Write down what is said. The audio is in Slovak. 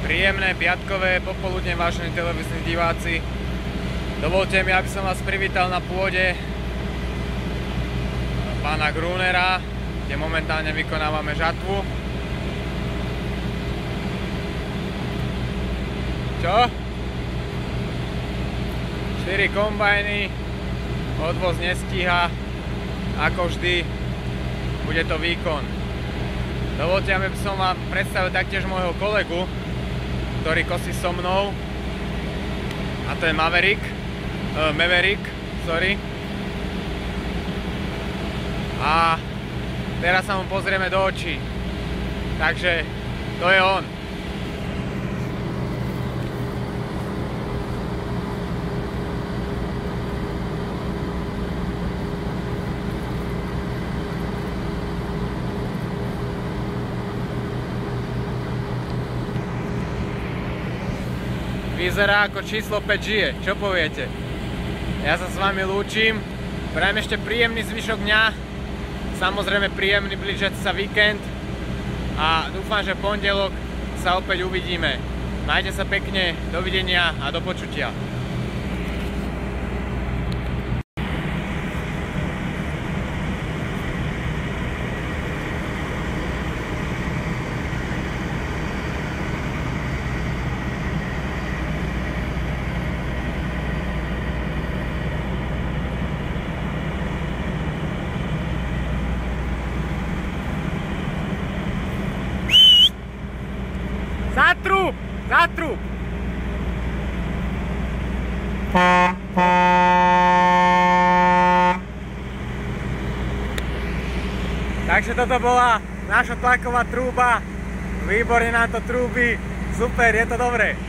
Príjemné piatkové popoludne, vážení televízni diváci. Dovolte mi, aby som vás privítal na pôde pána Grünera, kde momentálne vykonávame žatvu. Čo? 4 kombajny, odvoz nestíha, ako vždy, bude to výkon. Dovolte, aby som vám predstavil taktiež môjho kolegu, ktorý kosí so mnou, a to je Maverick, sorry. A teraz sa mu pozrieme do očí, takže to je on. Vyzerá ako číslo 5 žije, čo poviete? Ja sa s vami lúčim, prajem ešte príjemný zvyšok dňa, samozrejme príjemný blížiaci sa víkend a dúfam, že v pondelok sa opäť uvidíme. Majte sa pekne, dovidenia a do počutia. Zatrup! Zatrup! Takže toto bola naša tlaková trúba. Výborne nám to trúbi. Super, je to dobré.